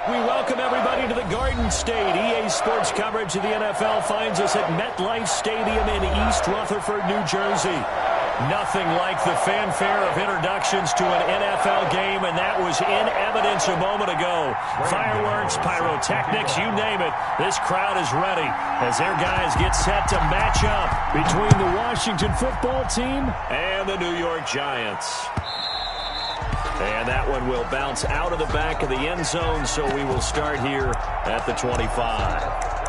We welcome everybody to the Garden State. EA Sports coverage of the NFL finds us at MetLife Stadium in East Rutherford, New Jersey. Nothing like the fanfare of introductions to an NFL game, and that was in evidence a moment ago. Fireworks, pyrotechnics, you name it. This crowd is ready as their guys get set to match up between the Washington football team and the New York Giants. And that one will bounce out of the back of the end zone, so we will start here at the 25.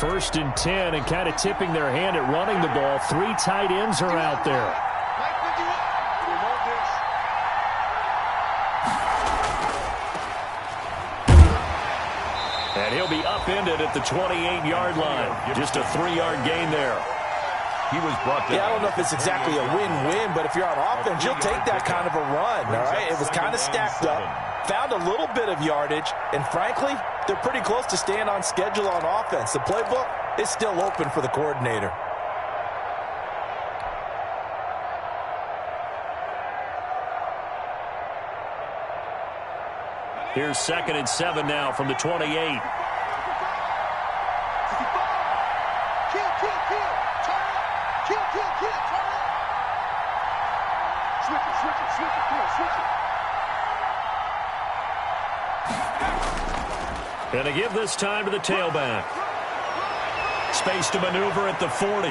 First and 10, and kind of tipping their hand at running the ball. 3 tight ends are out there. And he'll be upended at the 28-yard line. Just a 3-yard gain there. He was brought down. Yeah, I don't know if it's exactly a win-win, but if you're on offense, you'll take that kind of a run, all right? It was kind of stacked up, found a little bit of yardage, and frankly, they're pretty close to staying on schedule on offense. The playbook is still open for the coordinator. Here's 2nd and 7 now from the 28. And to give this time to the tailback. Space to maneuver at the 40.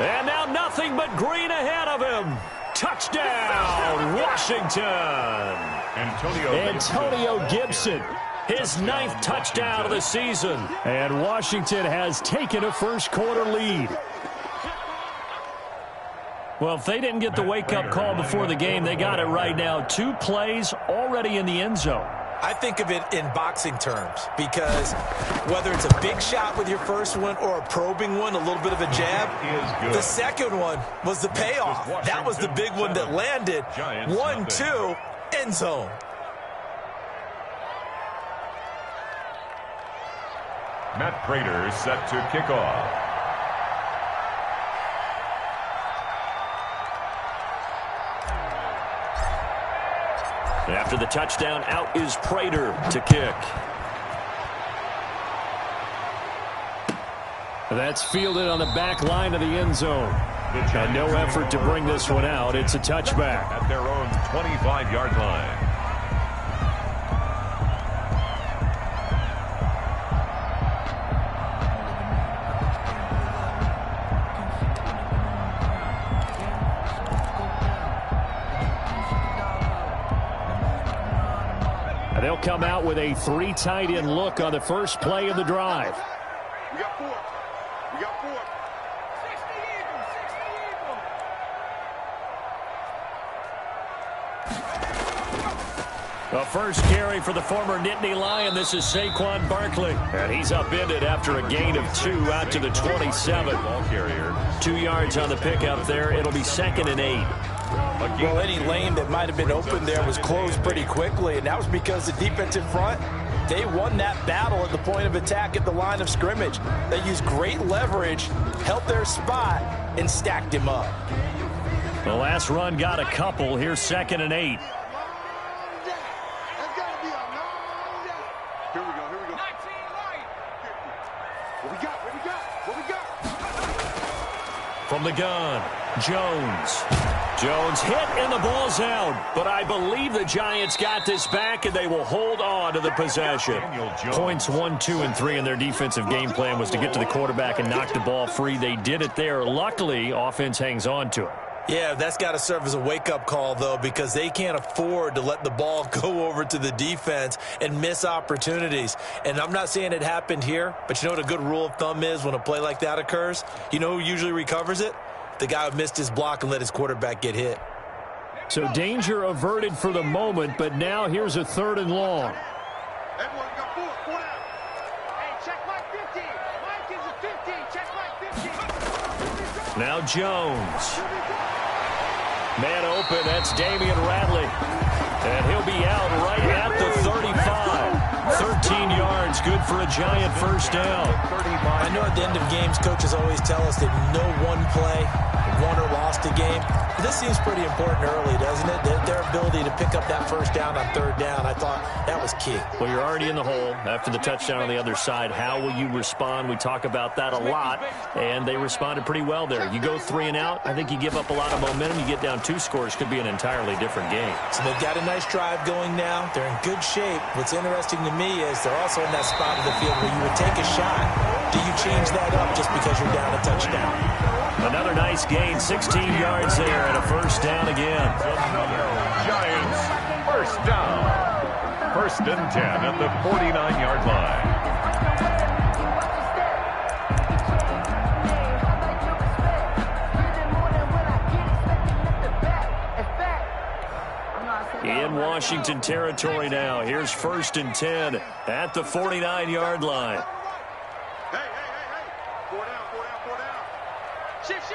And now nothing but green ahead of him. Touchdown, Washington. Antonio Gibson, his 9th touchdown of the season. And Washington has taken a first-quarter lead. Well, if they didn't get the wake-up call before the game, they got it right now. 2 plays already in the end zone. I think of it in boxing terms because whether it's a big shot with your first one or a probing one, a little bit of a jab, the second one was the payoff. That was the big one that landed. 1-2, end zone. Matt Prater set to kick off. After the touchdown, out is Prater to kick. That's fielded on the back line of the end zone. And no effort to bring this one out. It's a touchback. At their own 25-yard line. They'll come out with a 3 tight end look on the first play of the drive. We got 4. We got 4. 60 A first carry for the former Nittany Lion. This is Saquon Barkley. And he's upended after a gain of 2 out to the 27. Ball carrier. 2 yards on the pickup there. It'll be 2nd and 8. Well, any lane that might have been open there was closed pretty quickly, and that was because the defensive front, they won that battle at the point of attack at the line of scrimmage. They used great leverage, held their spot, and stacked him up. The last run got a couple. Here's 2nd and 8. Here we go. What we got? What we got? From the gun, Jones. Jones hit and the ball's out. But I believe the Giants got this back and they will hold on to the possession. Points 1, 2, and 3 in their defensive game plan was to get to the quarterback and knock the ball free. They did it there. Luckily, offense hangs on to it. Yeah, that's got to serve as a wake-up call, though, because they can't afford to let the ball go over to the defense and miss opportunities. And I'm not saying it happened here, but you know what a good rule of thumb is when a play like that occurs? You know who usually recovers it? The guy who missed his block and let his quarterback get hit. So danger averted for the moment, but now here's a 3rd and long. Everyone got 4 down. Hey, check Mike 15. Mike is a 15. Check Mike 15. Now Jones. Man open, that's Damian Radley. And he'll be out right at the 35. 13 yards, good for a giant first down. I know at the end of games, coaches always tell us that no one play won or lost a game. But this seems pretty important early, doesn't it? Their ability to pick up that first down on third down, I thought that was key. Well, you're already in the hole after the touchdown on the other side. How will you respond? We talk about that a lot, and they responded pretty well there. You go 3 and out, I think you give up a lot of momentum. You get down 2 scores, could be an entirely different game. So they've got a nice drive going now. They're in good shape. What's interesting to me is they're also in that spot of the field where you would take a shot. Do you change that up just because you're down a touchdown? Another nice gain, 16 yards there, and a first down again. Giants, first down. 1st and 10 at the 49-yard line. In Washington territory now. Here's 1st and 10 at the 49-yard line. Hey. 4 down. Shift.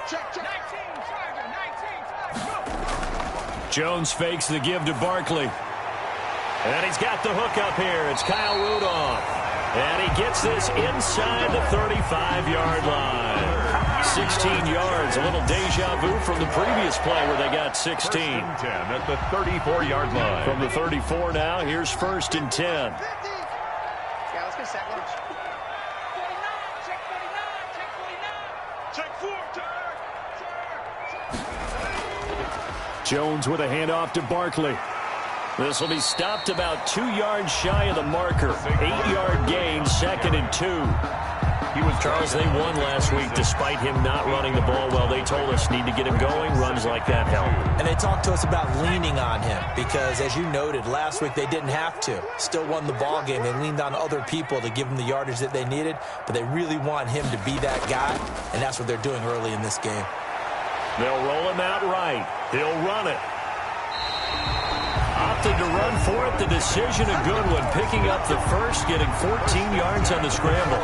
Check. 19, Charger, 19, go. Jones fakes the give to Barkley. And he's got the hook up here. It's Kyle Rudolph. And he gets this inside the 35-yard line. 16 yards, a little deja vu from the previous play where they got 16. 1st and 10 at the 34-yard line. From the 34 now, here's 1st and 10. Yeah, let's get set. Watch. 49, check 49. Check 4, Jones with a handoff to Barkley. This will be stopped about 2 yards shy of the marker. 8-yard gain, 2nd and 2. Charles, they won last week despite him not running the ball well. They told us need to get him going. Runs like that help. And they talked to us about leaning on him because, as you noted, last week they didn't have to. Still won the ball game. They leaned on other people to give them the yardage that they needed, but they really want him to be that guy, and that's what they're doing early in this game. They'll roll him out right. He'll run it. Opted to run for it. The decision a good one. Picking up the first, getting 14 yards on the scramble.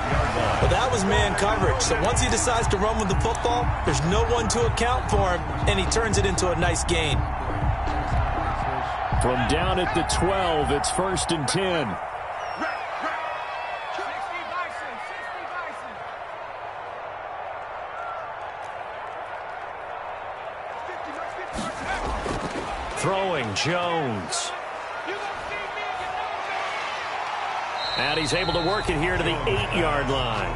Well, that was man coverage. So once he decides to run with the football, there's no one to account for him, and he turns it into a nice gain. From down at the 12, it's 1st and 10. Throwing Jones. And he's able to work it here to the 8-yard line.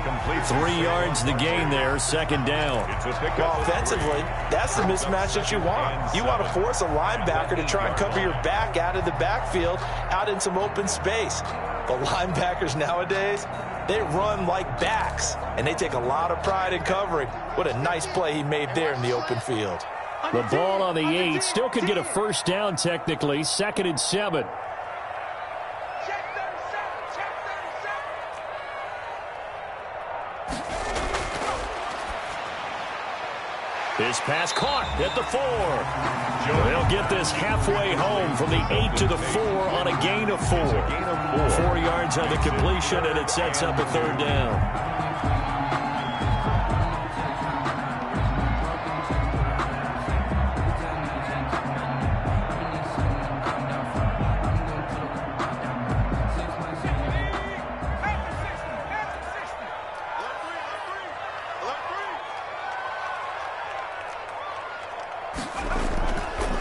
3 yards the gain there, 2nd down. Well, offensively, that's the mismatch that you want. You want to force a linebacker to try and cover your back out of the backfield, out in some open space. But linebackers nowadays, they run like backs, and they take a lot of pride in covering. What a nice play he made there in the open field. The ball on the 8, still could get a first down technically, 2nd and 7. His pass caught at the 4. They'll get this halfway home from the 8 to the 4 on a gain of 4. 4 yards on the completion, and it sets up a 3rd down.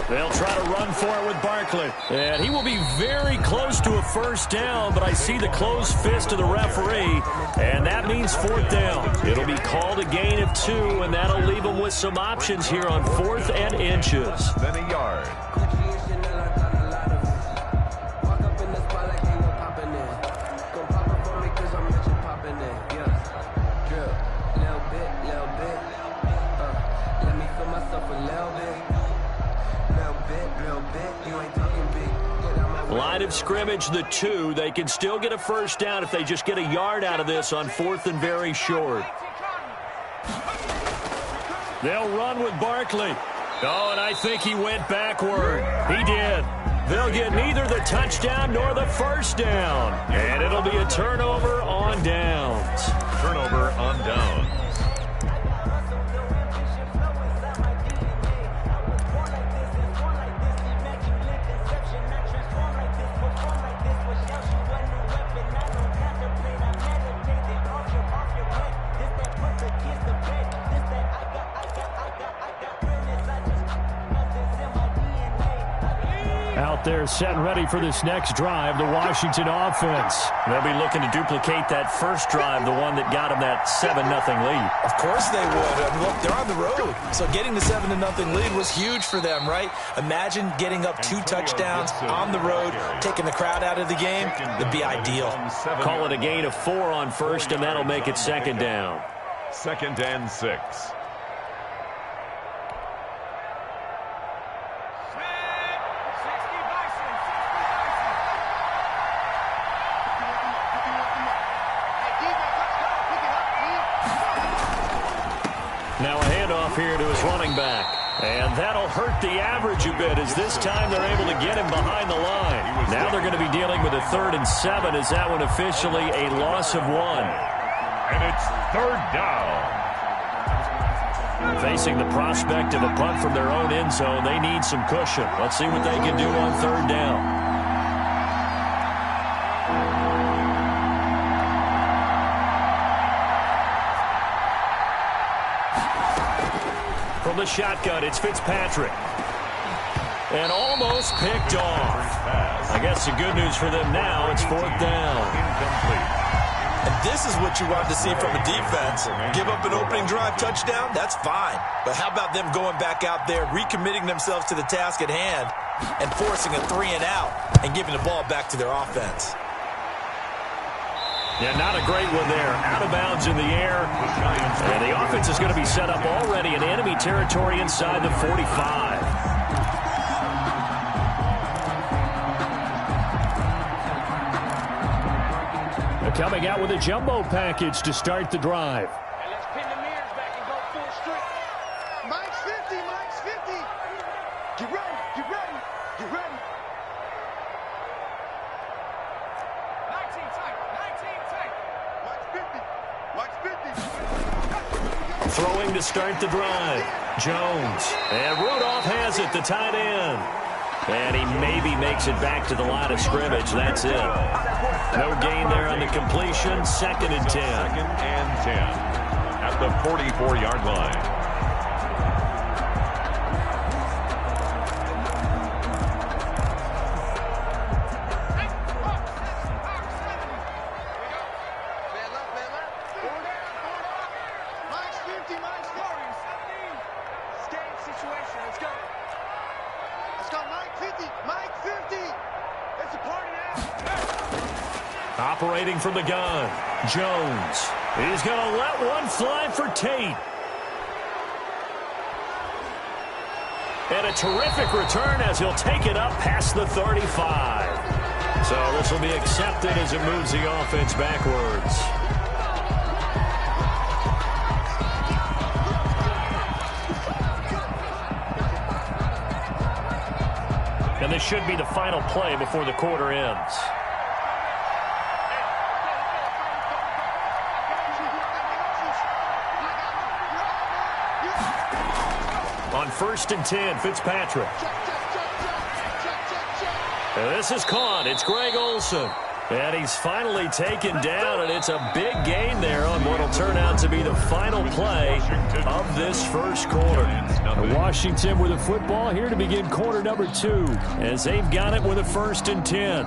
They'll try to run for it with Barkley. And he will be very close to a first down, but I see the closed fist of the referee, and that means 4th down. It'll be called a gain of 2, and that'll leave them with some options here on 4th and inches. Then a yard. Line of scrimmage, the 2. They can still get a first down if they just get a yard out of this on 4th and very short. They'll run with Barkley. Oh, and I think he went backward. He did. They'll get neither the touchdown nor the first down. And it'll be a turnover on downs. Turnover on downs. Out there set and ready for this next drive, the Washington offense. They'll be looking to duplicate that first drive, the one that got them that 7-0 lead. Of course they would. I mean, look, they're on the road. So getting the 7-0 lead was huge for them, right? Imagine getting up 2 touchdowns on the road, taking the crowd out of the game. It'd be ideal. Call it a gain of 4 on first, and that'll make it second down. 2nd and 6. Now a handoff here to his running back. And that'll hurt the average a bit as this time they're able to get him behind the line. Now they're going to be dealing with a 3rd and 7 as that one officially a loss of 1. And it's 3rd down. Facing the prospect of a punt from their own end zone, they need some cushion. Let's see what they can do on 3rd down. From the shotgun, it's Fitzpatrick. And almost picked off. I guess the good news for them now, it's 4th down. And this is what you wanted to see from a defense. Give up an opening drive touchdown, that's fine. But how about them going back out there, recommitting themselves to the task at hand, and forcing a 3 and out, and giving the ball back to their offense. Yeah, not a great one there. Out of bounds in the air. And the offense is going to be set up already in enemy territory inside the 45. They're coming out with a jumbo package to start the drive. And let's pin the mirrors back and go full strength. Mike's 50, Mike's 50. Get ready, get ready, get ready. 19 tight, 19 tight. Mike's 50, Mike's 50. Throwing to start the drive. Jones. And Rudolph has it, the tight end. And he maybe makes it back to the line of scrimmage. That's it. No gain there on the completion. 2nd and 10. 2nd and 10 at the 44-yard line. Operating from the gun, Jones. He's going to let one fly for Tate. And a terrific return as he'll take it up past the 35. So this will be accepted as it moves the offense backwards. And this should be the final play before the quarter ends. On 1st and 10, Fitzpatrick. And this is caught. It's Greg Olsen. And he's finally taken down, and it's a big gain there on what will turn out to be the final play of this first quarter. Washington with the football here to begin quarter number 2 as they've got it with a 1st and 10.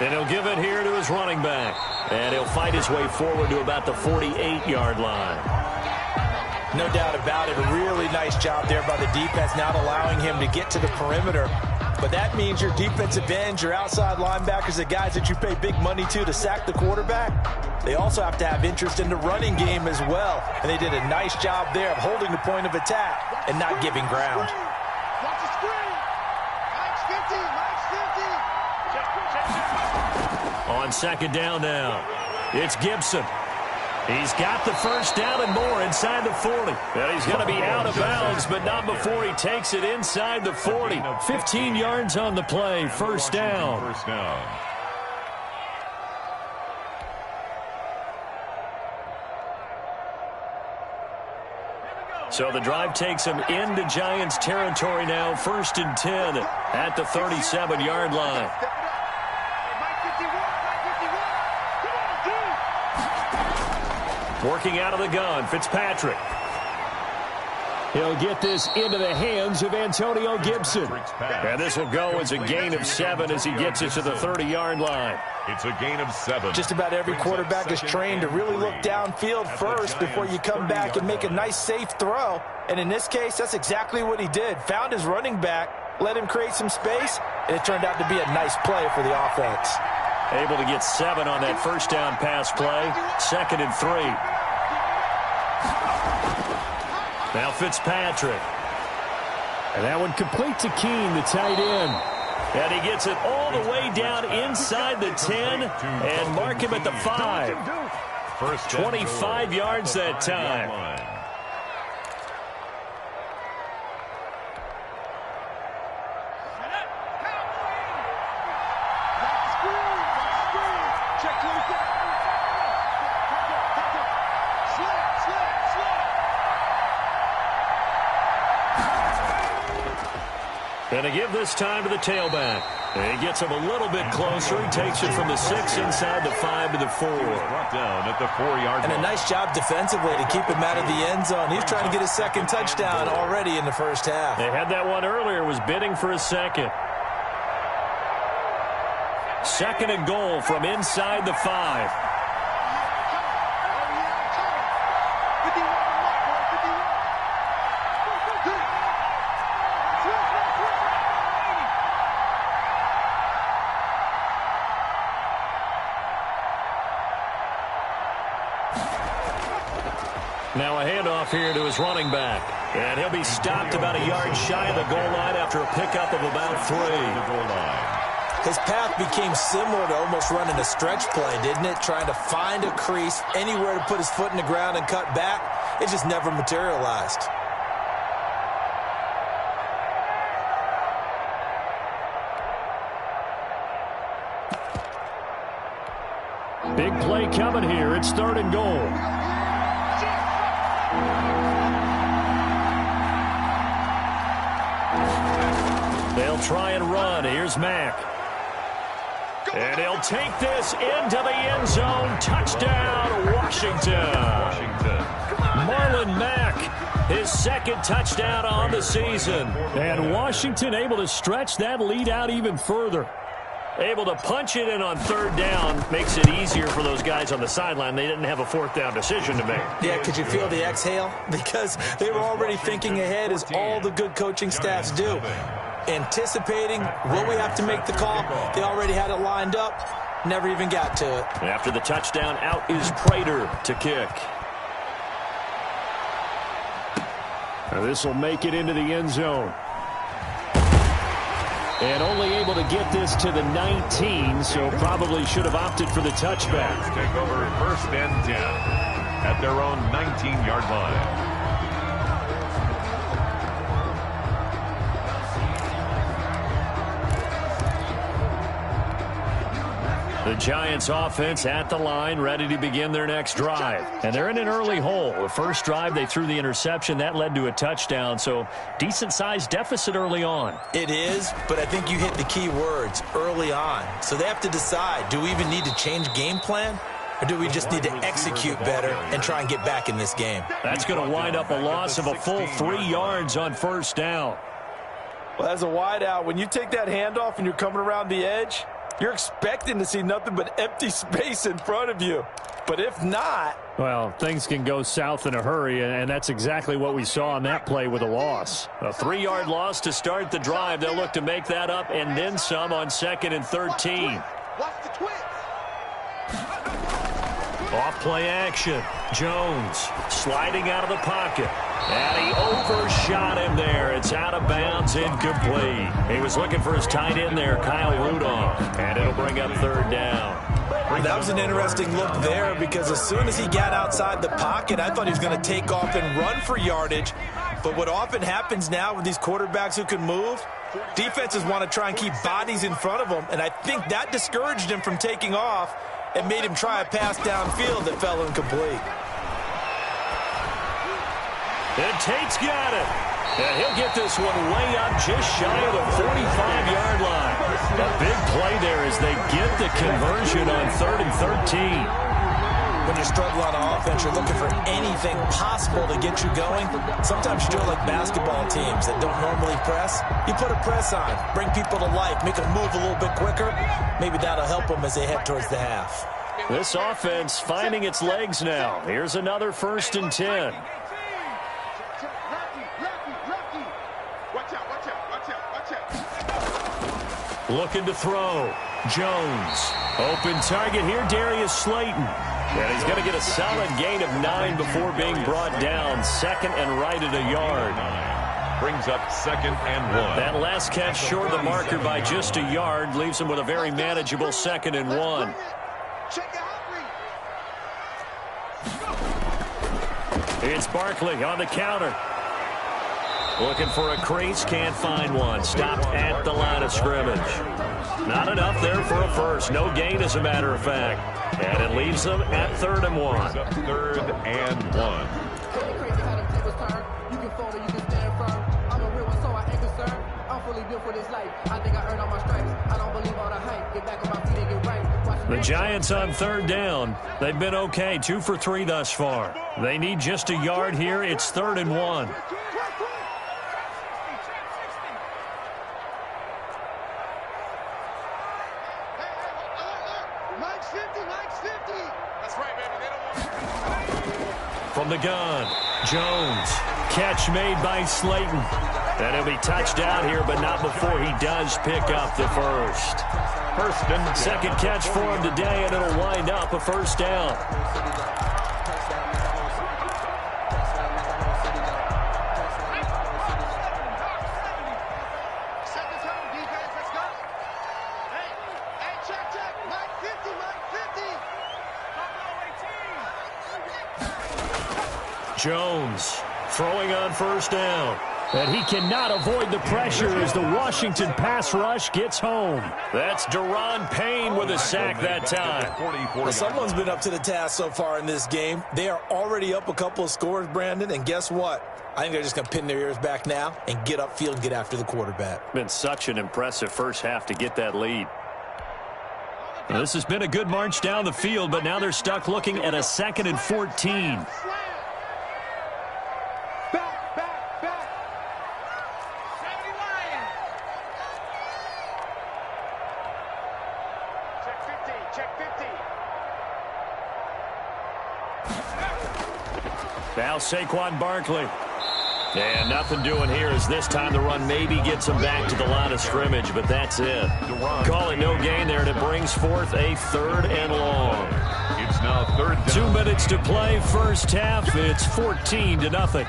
And he'll give it here to his running back. And he'll fight his way forward to about the 48-yard line. No doubt about it. A really nice job there by the defense, not allowing him to get to the perimeter. But that means your defensive ends, your outside linebackers, the guys that you pay big money to sack the quarterback, they also have to have interest in the running game as well. And they did a nice job there of holding the point of attack and not giving ground. Watch the screen. Mike's 50, Mike's 50. On 2nd down now, it's Gibson. He's got the first down and more inside the 40. And he's going to be out of bounds, but not before he takes it inside the 40. 15 yards on the play, 1st down. 1st down. So the drive takes them into Giants territory now, 1st and 10 at the 37-yard line. Working out of the gun, Fitzpatrick. He'll get this into the hands of Antonio Gibson. And this will go as a gain of 7 as he gets it to the 30-yard line. It's a gain of 7. Just about every quarterback is trained to really look downfield first before you come back and make a nice, safe throw. And in this case, that's exactly what he did. Found his running back, let him create some space, and it turned out to be a nice play for the offense. Able to get 7 on that first down pass play. 2nd and 3. Now Fitzpatrick. And that one complete to Keene, the tight end. And he gets it all the way down inside the 10 and mark him at the 5. 25 yards that time. And to give this time to the tailback. And he gets him a little bit closer. He takes it from the 6 inside the 5 to the 4. Brought down at the 4-yard line. And a nice job defensively to keep him out of the end zone. He's trying to get his second touchdown already in the first half. They had that one earlier, was bidding for a second. 2nd and goal from inside the 5. Now a handoff here to his running back. And he'll be stopped about a yard shy of the goal line after a pickup of about 3. His path became similar to almost running a stretch play, didn't it? Trying to find a crease, anywhere to put his foot in the ground and cut back. It just never materialized. Big play coming here. It's 3rd and goal. They'll try and run. Here's Mack. And he'll take this into the end zone. Touchdown, Washington. Marlon Mack, his 2nd touchdown on the season. And Washington able to stretch that lead out even further. Able to punch it in on 3rd down. Makes it easier for those guys on the sideline. They didn't have a 4th down decision to make. Yeah, could you feel the exhale? Because they were already thinking ahead, as all the good coaching staffs do. Anticipating, will we have to make the call? They already had it lined up. Never even got to it. After the touchdown, out is Prater to kick. Now this will make it into the end zone. And only able to get this to the 19, so probably should have opted for the touchback. Take over 1st and 10 at their own 19-yard line. The Giants offense at the line, ready to begin their next drive. And they're in an early hole. The first drive, they threw the interception. That led to a touchdown, so decent-sized deficit early on. It is, but I think you hit the key words, early on. So they have to decide, do we even need to change game plan? Or do we just need to execute better and try and get back in this game? That's going to wind up a loss of a full 3 yards on 1st down. Well, as a wideout, when you take that handoff and you're coming around the edge, you're expecting to see nothing but empty space in front of you. But if not... Well, things can go south in a hurry, and that's exactly what we saw on that play with a loss. A 3-yard loss to start the drive. They'll look to make that up and then some on 2nd and 13. Watch the twist. Off play action. Jones sliding out of the pocket. And he overshot him there. It's out of bounds, incomplete. He was looking for his tight end there, Kyle Rudolph. And it'll bring up 3rd down. That was an interesting look there, because as soon as he got outside the pocket, I thought he was going to take off and run for yardage. But what often happens now with these quarterbacks who can move, defenses want to try and keep bodies in front of them. And I think that discouraged him from taking off and made him try a pass downfield that fell incomplete. And Tate's got it. And he'll get this one way up just shy of the 45-yard line. A big play there as they get the conversion on 3rd and 13. When you're struggling on offense, you're looking for anything possible to get you going. Sometimes you do it like basketball teams that don't normally press. You put a press on, bring people to life, make them move a little bit quicker. Maybe that'll help them as they head towards the half. This offense finding its legs now. Here's another 1st and 10. Looking to throw. Jones. Open target here, Darius Slayton. And he's going to get a solid gain of 9 before being brought down. 2nd and right at a yard. Brings up 2nd and 1. That last catch short of the marker by just a yard leaves him with a very manageable 2nd and 1. It's Barkley on the counter. Looking for a crease, can't find one. Stopped at the line of scrimmage. Not enough there for a first. No gain, as a matter of fact. And it leaves them at 3rd and 1. 3rd and 1. The Giants on 3rd down. They've been okay, 2 for 3 thus far. They need just a yard here. It's 3rd and 1. From the gun, Jones. Catch made by Slayton. And he'll be touched out here, but not before he does pick up the first. 1st and 10. Second catch for him today, and it'll wind up a 1st down. Jones throwing on 1st down. And he cannot avoid the pressure as the Washington pass rush gets home. That's Deron Payne with a sack that time. Well, someone's been up to the task so far in this game. They are already up a couple of scores, Brandon, and guess what? I think they're just going to pin their ears back now and get upfield and get after the quarterback. Been such an impressive first half to get that lead. Well, this has been a good march down the field, but now they're stuck looking at a 2nd and 14. Now Saquon Barkley. And nothing doing here as this time the run maybe gets him back to the line of scrimmage, but that's it. Call it no gain there, and it brings forth a 3rd and long. It's now 3rd down. 2 minutes to play, first half. It's 14-0.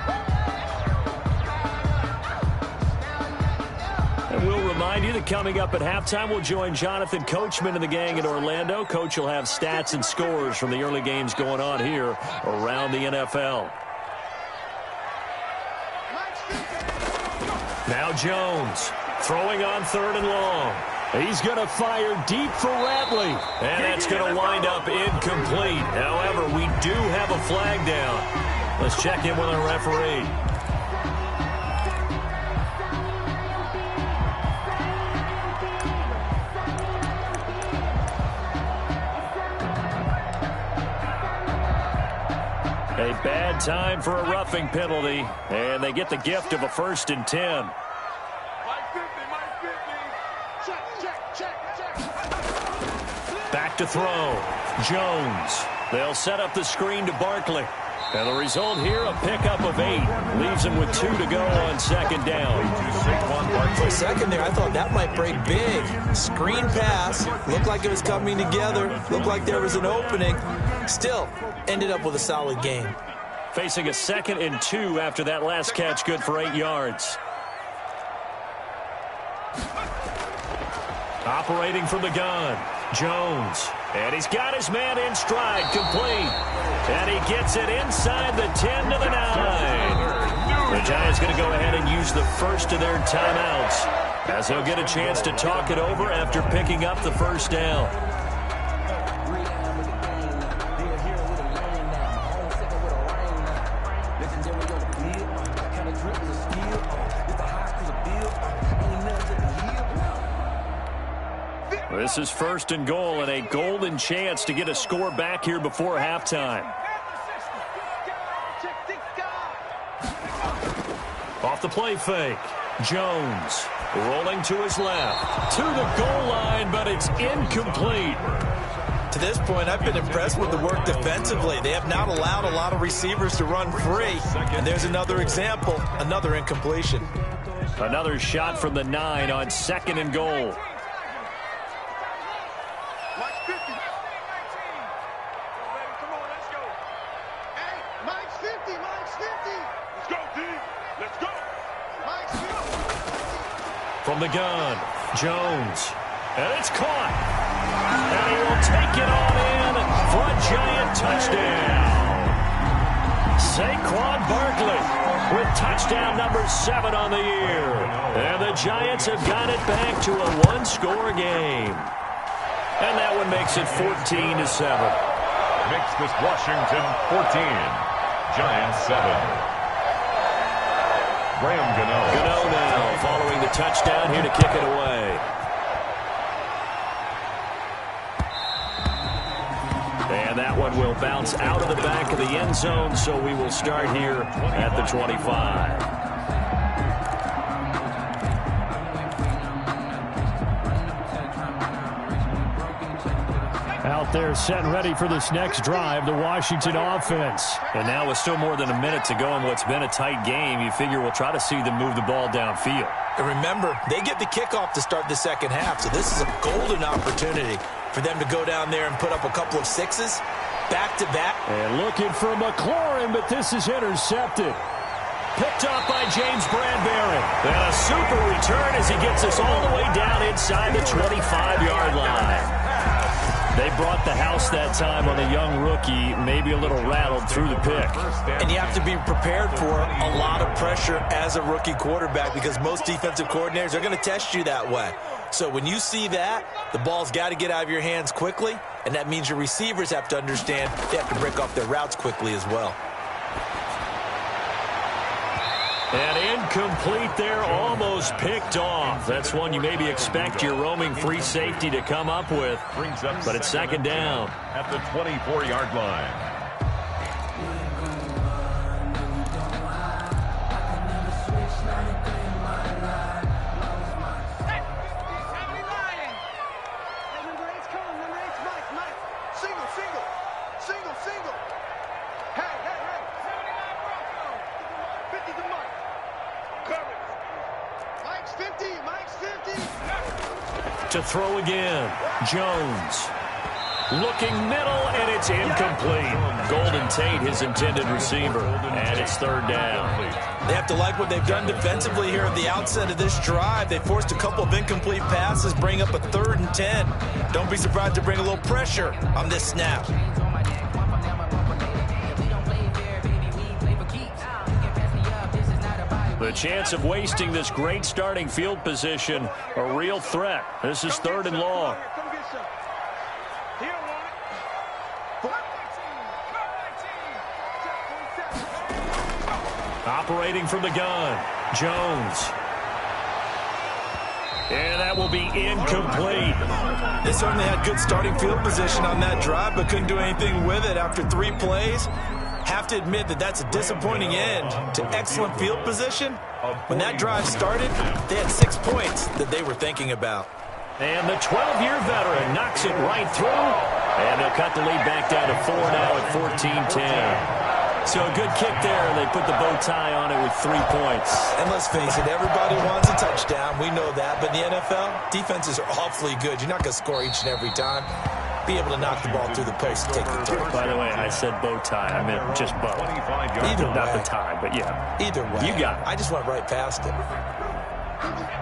And we'll remind you that coming up at halftime, we'll join Jonathan Coachman and the gang in Orlando. Coach will have stats and scores from the early games going on here around the NFL. Now Jones throwing on 3rd and long. He's going to fire deep for Ratley. And that's going to wind up incomplete. However, we do have a flag down. Let's check in with our referee. A bad time for a roughing penalty, and they get the gift of a 1st and 10. Back to throw. Jones. They'll set up the screen to Barkley. And the result here, a pickup of 8. Leaves him with 2 to go on 2nd down. For a second there, I thought that might break big. Screen pass. Looked like it was coming together. Looked like there was an opening. Still, ended up with a solid game. Facing a 2nd and 2 after that last catch, good for 8 yards. Operating from the gun, Jones. And he's got his man in stride, complete. And he gets it inside the 10 to the 9. The Giants going to go ahead and use the first of their timeouts as they'll get a chance to talk it over after picking up the 1st down. This is 1st and goal and a golden chance to get a score back here before halftime. Off the play fake. Jones rolling to his left. To the goal line, but it's incomplete. To this point, I've been impressed with the work defensively. They have not allowed a lot of receivers to run free. And there's another example, another incompletion. Another shot from the 9 on 2nd and goal. Mike's 50. Come on, let's go. Hey, Mike's 50. Mike's 50. Let's go, D. Let's go. Mike's 50. From the gun, Jones. And it's caught. And he will take it on in for a giant touchdown. Saquon Barkley with touchdown number 7 on the year. And the Giants have got it back to a one-score game. And that one makes it 14-7. Makes this Washington 14. Giants 7. Graham Gano. Gano now following the touchdown here to kick it away. And that one will bounce out of the back of the end zone, so we will start here at the 25. Out there set and ready for this next drive, the Washington offense. And now with still more than a minute to go in what's been a tight game, you figure we'll try to see them move the ball downfield. And remember, they get the kickoff to start the second half, so this is a golden opportunity for them to go down there and put up a couple of sixes back-to-back. And looking for McLaurin, but this is intercepted. Picked up by James Bradbury. And a super return as he gets us all the way down inside the 25-yard line. They brought the house that time on the young rookie, maybe a little rattled through the pick. And you have to be prepared for a lot of pressure as a rookie quarterback because most defensive coordinators are going to test you that way. So when you see that, the ball's got to get out of your hands quickly, and that means your receivers have to understand they have to break off their routes quickly as well. And incomplete there, almost picked off. That's one you maybe expect your roaming free safety to come up with, but it's 2nd down. At the 24-yard line. To throw again, Jones. Looking middle, and it's incomplete. Golden Tate, his intended receiver, and it's 3rd down. They have to like what they've done defensively here at the outset of this drive. They forced a couple of incomplete passes, bring up a 3rd and 10. Don't be surprised to bring a little pressure on this snap. The chance of wasting this great starting field position, a real threat. This is 3rd and long. Operating from the gun, Jones. And that will be incomplete. They certainly had good starting field position on that drive, but couldn't do anything with it after 3 plays. Have to admit that that's a disappointing end to excellent field position. When that drive started, they had 6 points that they were thinking about. And the 12-year veteran knocks it right through. And they'll cut the lead back down to 4 now at 14-10. So a good kick there, and they put the bow tie on it with 3 points. And let's face it, everybody wants a touchdown. We know that. But in the NFL, defenses are awfully good. You're not going to score each and every time. Be able to knock the ball through the post and take the throw. By the way, I said bow tie. I meant just bow. Either way. Not the tie, but yeah. Either way. You got it. I just went right past it.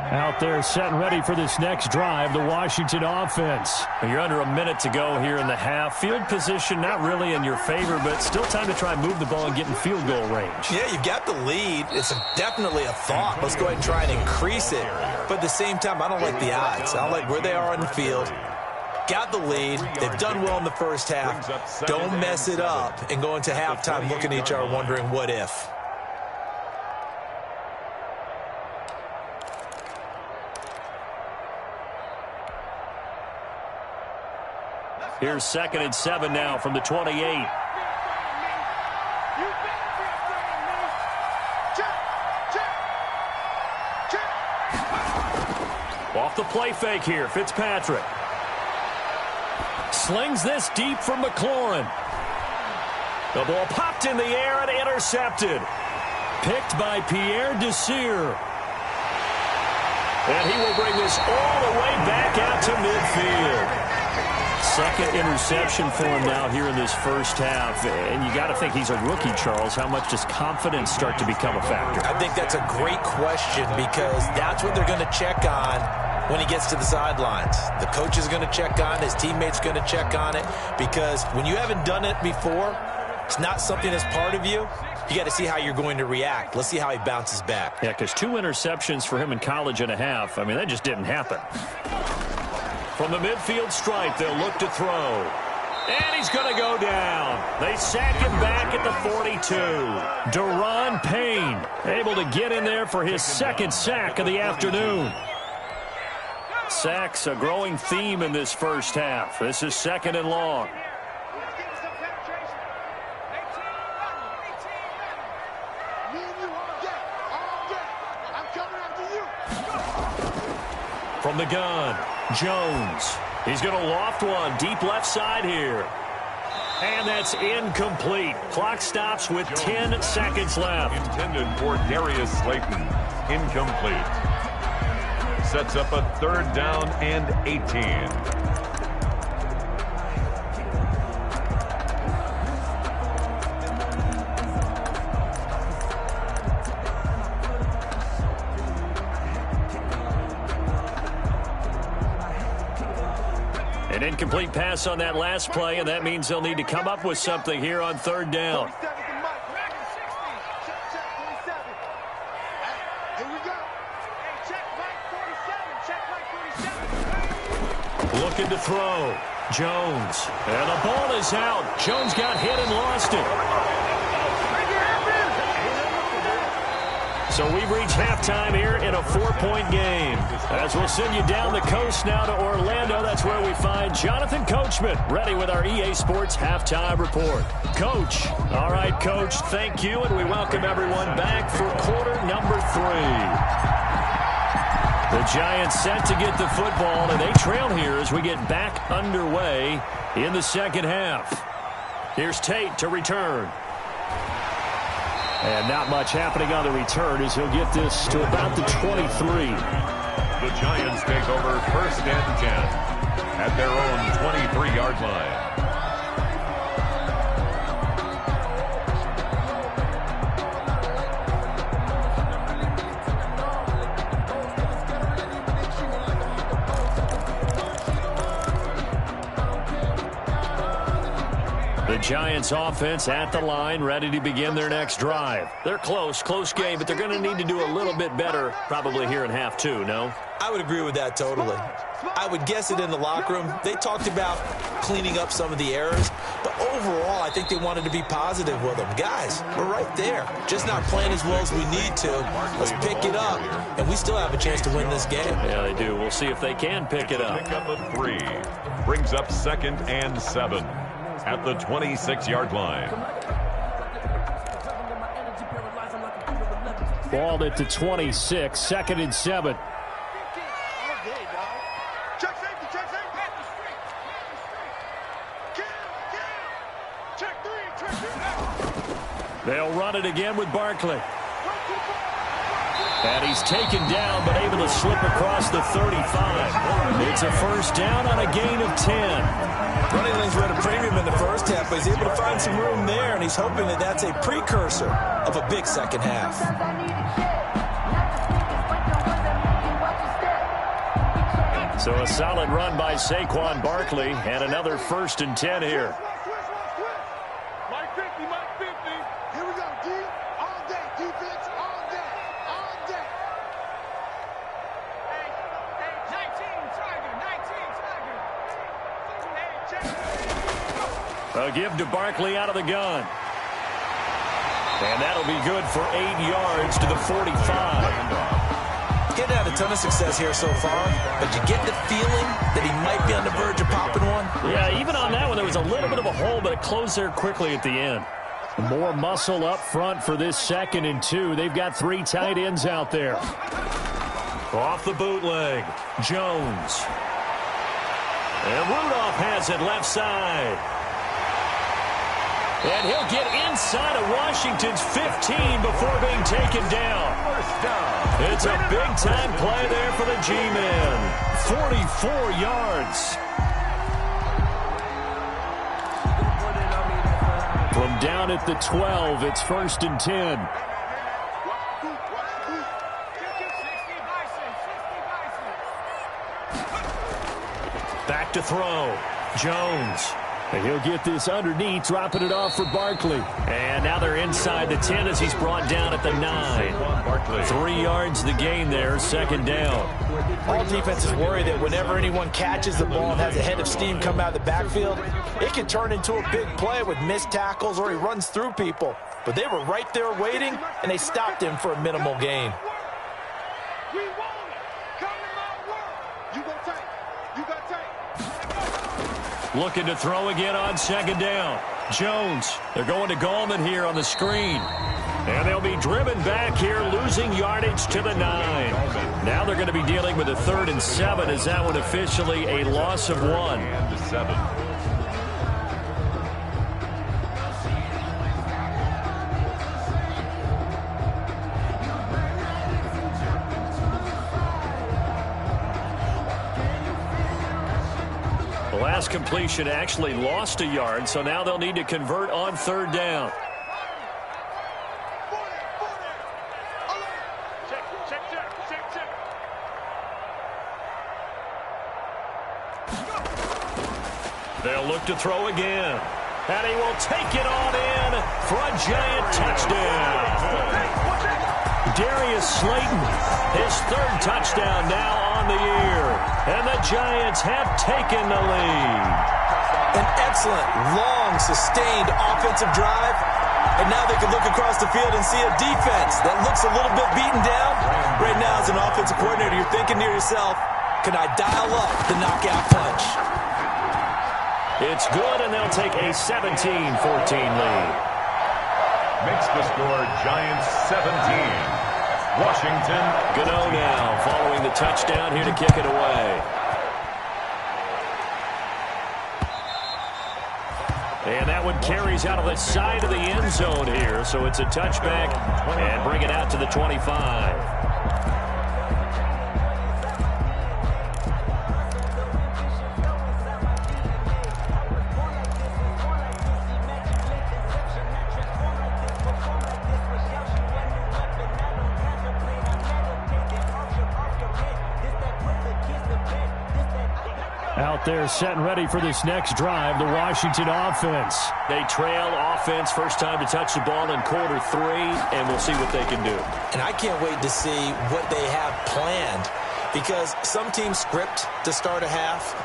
Out there set and ready for this next drive, the Washington offense. You're under a minute to go here in the half. Field position not really in your favor, but still time to try and move the ball and get in field goal range. Yeah, you've got the lead. It's definitely a thought. Let's go ahead and try and increase it. But at the same time, I don't like the odds. I don't like where they are on the field. Got the lead. They've done well in the first half. Don't mess it up and go into halftime looking at each other wondering what if. Here's 2nd and 7 now from the 28. Off the play fake here, Fitzpatrick. Slings this deep from McLaurin. The ball popped in the air and intercepted. Picked by Pierre Desir. And he will bring this all the way back out to midfield. Second interception for him now here in this first half. And you got to think he's a rookie, Charles. How much does confidence start to become a factor? I think that's a great question because that's what they're going to check on when he gets to the sidelines. The coach is going to check on it. His teammates going to check on it because when you haven't done it before, it's not something that's part of you. You got to see how you're going to react. Let's see how he bounces back. Yeah, because 2 interceptions for him in college and a half. I mean, that just didn't happen. From the midfield stripe, they'll look to throw. And he's going to go down. They sack him back at the 42. Deron Payne able to get in there for his 2nd sack of the afternoon. Sacks a growing theme in this first half. This is 2nd and long. From the gun, Jones. He's going to loft one deep left side here. And that's incomplete. Clock stops with 10 seconds left. Intended for Darius Slayton. Incomplete. Sets up a 3rd down and 18. An incomplete pass on that last play, and that means they'll need to come up with something here on 3rd down. Looking to throw. Jones. And the ball is out. Jones got hit and lost it. So we've reached halftime here in a 4-point game. As we'll send you down the coast now to Orlando, that's where we find Jonathan Coachman ready with our EA Sports Halftime Report. Coach. All right, Coach, thank you, and we welcome everyone back for quarter number 3. The Giants set to get the football, and they trail here as we get back underway in the 2nd half. Here's Tate to return. And not much happening on the return as he'll get this to about the 23. The Giants take over 1st and 10 at their own 23-yard line. The Giants offense at the line, ready to begin their next drive. They're close game, but they're going to need to do a little bit better probably here in half 2, no? I would agree with that totally. I would guess it in the locker room. They talked about cleaning up some of the errors, but overall, I think they wanted to be positive with them. Guys, we're right there. Just not playing as well as we need to. Let's pick it up, and we still have a chance to win this game. Yeah, they do. We'll see if they can pick it up. Pick up a 3. Brings up 2nd and 7 at the 26-yard line. Balled at the 26, 2nd and 7. They'll run it again with Barkley. And he's taken down, but able to slip across the 35. It's a 1st down on a gain of 10. Running lanes were at a premium in the first half, but he's able to find some room there, and he's hoping that that's a precursor of a big second half. So a solid run by Saquon Barkley, and another 1st and 10 here. Here we go, D. All day, defense, all day, all day. A give to Barkley out of the gun. And that'll be good for 8 yards to the 45. He hasn't had a ton of success here so far, but you get the feeling that he might be on the verge of popping one. Yeah, even on that one, there was a little bit of a hole, but it closed there quickly at the end. More muscle up front for this 2nd and 2. They've got 3 tight ends out there. Off the bootleg, Jones. And Rudolph has it left side. And he'll get inside of Washington's 15 before being taken down. It's a big-time play there for the G-men. 44 yards. From down at the 12, it's 1st and 10. Back to throw. Jones. And he'll get this underneath, dropping it off for Barkley. And now they're inside the 10 as he's brought down at the 9. 3 yards the gain there, 2nd down. All defenses worry that whenever anyone catches the ball and has a head of steam come out of the backfield, it can turn into a big play with missed tackles or he runs through people. But they were right there waiting, and they stopped him for a minimal gain. We want it. Come to my world. You got tank. You got tank. Looking to throw again on 2nd down. Jones. They're going to Gallman here on the screen. And they'll be driven back here, losing yardage to the 9. Now they're going to be dealing with a 3rd and 7. Is that one officially a loss of 1? And 7. The last completion actually lost a yard, so now they'll need to convert on 3rd down. They'll look to throw again. And he will take it on in for a giant touchdown. Darius Slayton, his 3rd touchdown now on the year. And the Giants have taken the lead. An excellent, long, sustained offensive drive. And now they can look across the field and see a defense that looks a little bit beaten down. Right now, as an offensive coordinator, you're thinking to yourself, can I dial up the knockout punch? It's good, and they'll take a 17-14 lead. Makes the score Giants 17. Washington. Gano now following the touchdown here to kick it away. And that one carries out of the side of the end zone here, so it's a touchback and bring it out to the 25. Out there set and ready for this next drive, the Washington offense. They trail offense, first time to touch the ball in Q3, and we'll see what they can do. And I can't wait to see what they have planned, because some teams script to start a half.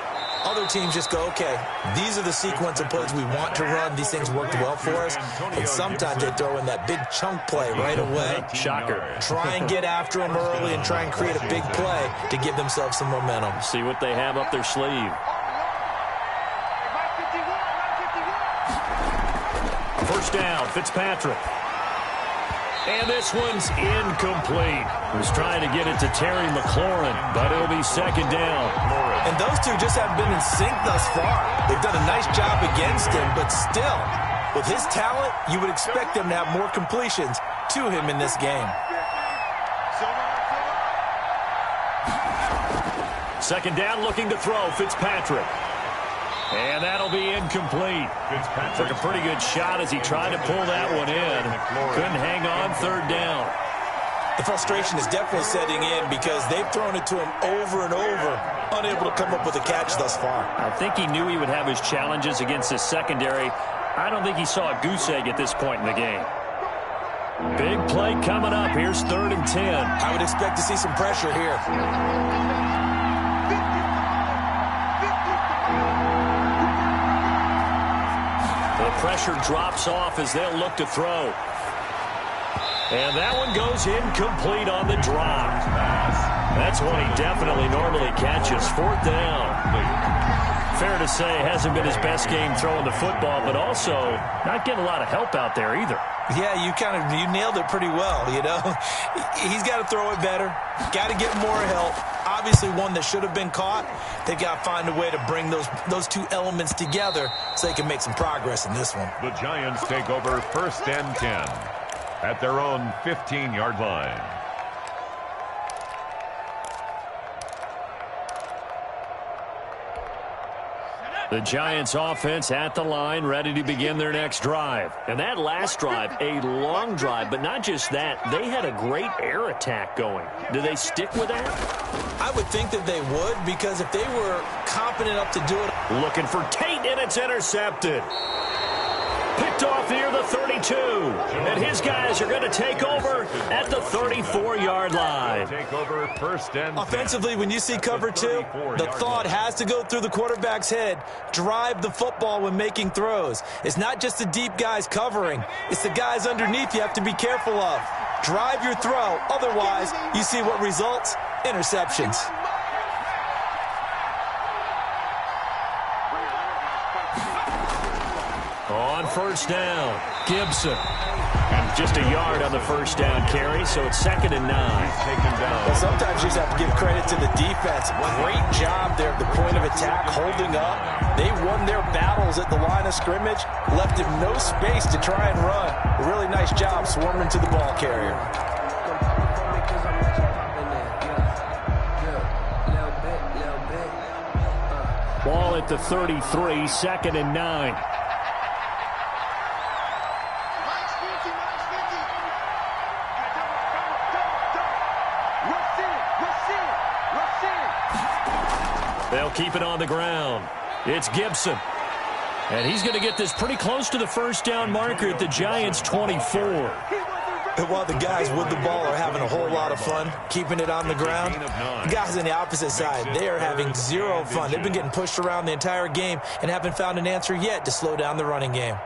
Other teams just go, okay, these are the sequence of plays we want to run. These things worked well for us. And sometimes they throw in that big chunk play right away. Shocker. Try and get after them early and try and create a big play to give themselves some momentum. See what they have up their sleeve. First down, Fitzpatrick. And this one's incomplete. Was trying to get it to Terry McLaurin, but it'll be 2nd down. And those two just haven't been in sync thus far. They've done a nice job against him, but still, with his talent, you would expect them to have more completions to him in this game. 2nd down, looking to throw, Fitzpatrick. And that'll be incomplete. Took a pretty good shot as he tried to pull that one in. Couldn't hang on 3rd down. The frustration is definitely setting in because they've thrown it to him over and over, unable to come up with a catch thus far. I think he knew he would have his challenges against his secondary. I don't think he saw a goose egg at this point in the game. Big play coming up. Here's 3rd and 10. I would expect to see some pressure here. The pressure drops off as they'll look to throw. And that one goes incomplete on the drop. That's one he definitely normally catches. 4th down. Fair to say, hasn't been his best game throwing the football, but also not getting a lot of help out there either. Yeah, you nailed it pretty well, you know. He's got to throw it better. Got to get more help. Obviously one that should have been caught. They've got to find a way to bring those two elements together so they can make some progress in this one. The Giants take over 1st and 10 at their own 15-yard line. The Giants offense at the line, ready to begin their next drive. And that last drive, a long drive, but not just that. They had a great air attack going. Do they stick with that? I would think that they would, because if they were competent enough to do it. Looking for Tate, and it's intercepted. Picked off near the 32. And his guys are going to take over at the 34-yard line. Take over 1st and 10. Offensively, when you see cover 2, the thought has to go through the quarterback's head. Drive the football when making throws. It's not just the deep guys covering. It's the guys underneath you have to be careful of. Drive your throw. Otherwise, you see what results? Interceptions. On 1st down, Gibson. And just a yard on the 1st down carry, so it's 2nd and 9. Taken down. Well, sometimes you just have to give credit to the defense. Great job there at the point of attack, holding up. They won their battles at the line of scrimmage, left him no space to try and run. A really nice job swarming to the ball carrier. Ball at the 33, 2nd and 9. They'll keep it on the ground. It's Gibson. And he's going to get this pretty close to the 1st down marker at the Giants' 24. And while the guys with the ball are having a whole lot of fun keeping it on the ground, the guys on the opposite side, they are having zero fun. They've been getting pushed around the entire game and haven't found an answer yet to slow down the running game.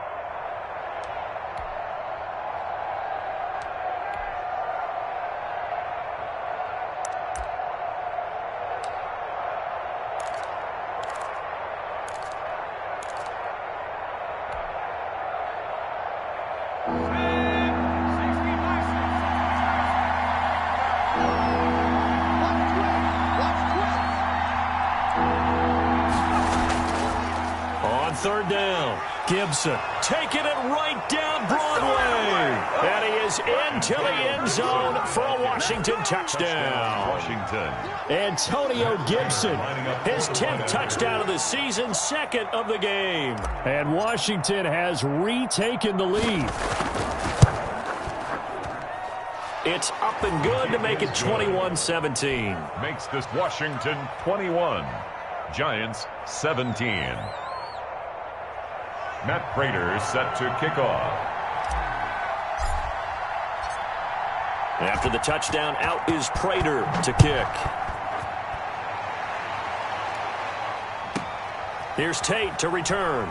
On 3rd down, Gibson taking it right down Broadway. And he is into the end zone for a Washington touchdown. Washington. Antonio Gibson, his 10th touchdown of the season, 2nd of the game. And Washington has retaken the lead. It's up and good to make it 21-17. Makes this Washington 21. Giants 17. Matt Prater set to kick off. After the touchdown, out is Prater to kick. Here's Tate to return.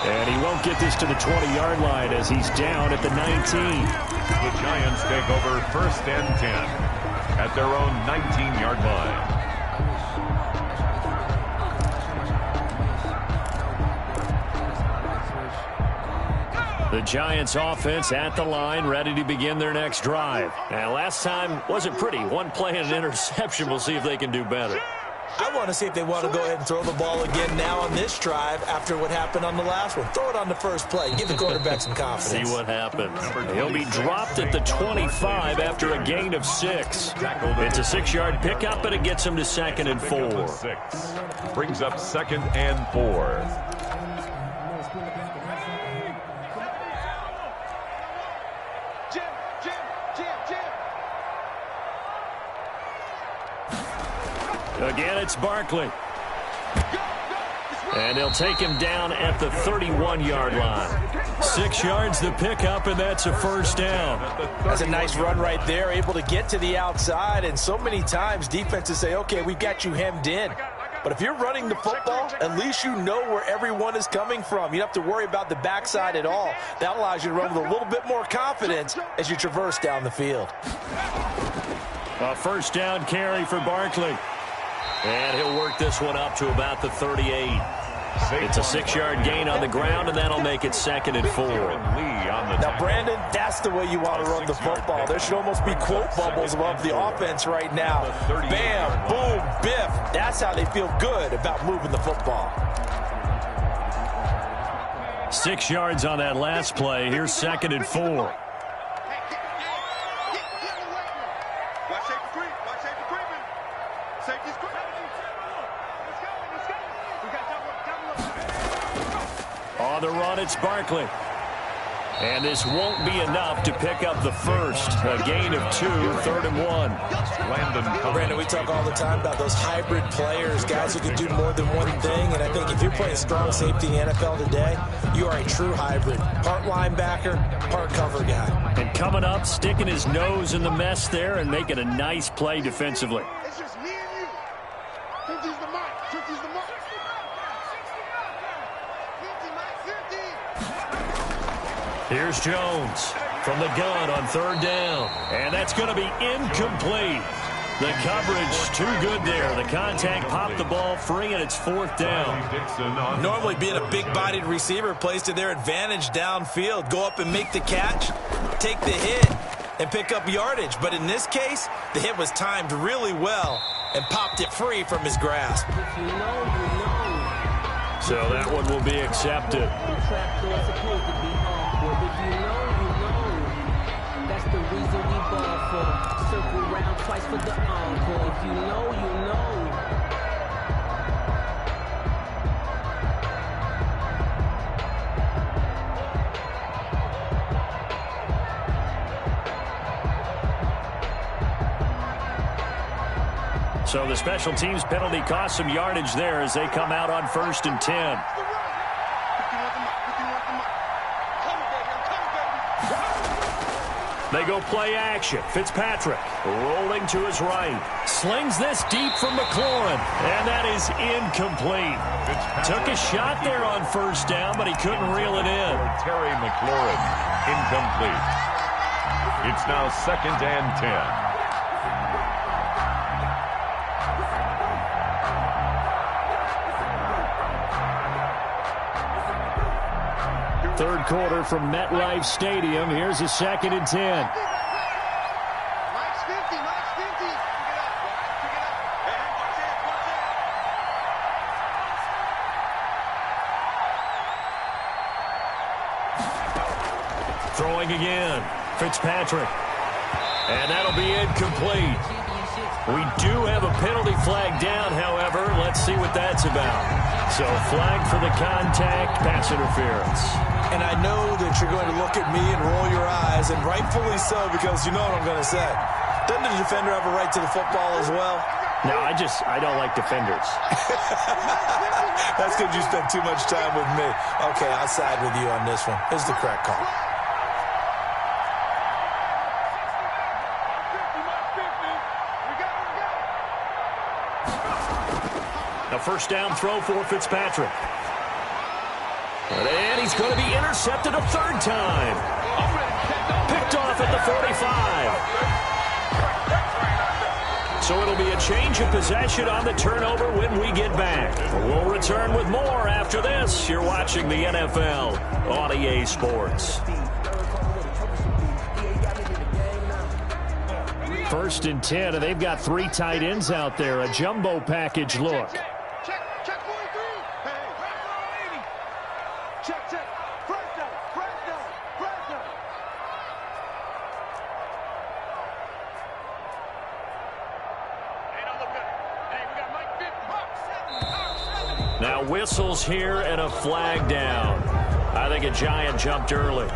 And he won't get this to the 20-yard line as he's down at the 19. The Giants take over 1st and 10 at their own 19-yard line. The Giants offense at the line, ready to begin their next drive. And last time wasn't pretty. One play and an interception. We'll see if they can do better. I want to see if they want to go ahead and throw the ball again now on this drive after what happened on the last one. Throw it on the first play. Give the quarterback some confidence. See what happens. He'll be dropped at the 25 after a gain of 6. It's a 6-yard pickup, and it gets him to 2nd and 4. 6. Brings up 2nd and 4. Again, it's Barkley. And they'll take him down at the 31-yard line. 6 yards the pickup, and that's a 1st down. That's a nice run right there, able to get to the outside. And so many times defenses say, okay, we've got you hemmed in. But if you're running the football, at least you know where everyone is coming from. You don't have to worry about the backside at all. That allows you to run with a little bit more confidence as you traverse down the field. A first down carry for Barkley. And he'll work this one up to about the 38. It's a 6-yard gain on the ground, and that'll make it 2nd and 4. Now, Brandon, that's the way you want to run the football. There should almost be quote bubbles above the offense right now. Bam, boom, biff. That's how they feel good about moving the football. 6 yards on that last play. Here's 2nd and 4. On the run, it's Barkley. And this won't be enough to pick up the first. A gain of 2, 3rd and 1. Brandon, we talk all the time about those hybrid players, guys who can do more than one thing. And I think if you're playing strong safety in the NFL today, you are a true hybrid. Part linebacker, part cover guy. And coming up, sticking his nose in the mess there and making a nice play defensively. It's just me and you. 50's the mark. 50's the mark. 50, Mike, 50. Here's Jones from the gun on 3rd down. And that's going to be incomplete. The coverage too good there. The contact popped the ball free, and it's 4th down. Normally being a big-bodied receiver plays to their advantage downfield. Go up and make the catch, take the hit, and pick up yardage. But in this case, the hit was timed really well and popped it free from his grasp. So that one will be accepted. That's the reason we ball for. Circle round twice for the encore. If you know, you know. So the special teams penalty cost some yardage there as they come out on 1st and 10. They go play action. Fitzpatrick rolling to his right. Slings this deep from McLaurin. And that is incomplete. Took a shot there on 1st down, but he couldn't reel it in. Terry McLaurin, incomplete. It's now 2nd and 10. Third quarter from MetLife Stadium. Here's a 2nd and 10. Mike's 50, Mike's 50. Throwing again. Fitzpatrick. And that'll be incomplete. We do have a penalty flag down, however. Let's see what that's about. So flag for the contact, pass interference. And I know that you're going to look at me and roll your eyes, and rightfully so, because you know what I'm going to say. Doesn't the defender have a right to the football as well? No, I don't like defenders. That's because you spent too much time with me. Okay, I'll side with you on this one. Here's the correct call. A first down throw for Fitzpatrick. And he's going to be intercepted a 3rd time. Picked off at the 45. So it'll be a change of possession on the turnover when we get back. We'll return with more after this. You're watching the NFL on EA Sports. 1st and 10, and they've got 3 tight ends out there. A jumbo package look. Check 43. Hey. Check. First down. Now whistles here and a flag down. I think a giant jumped early.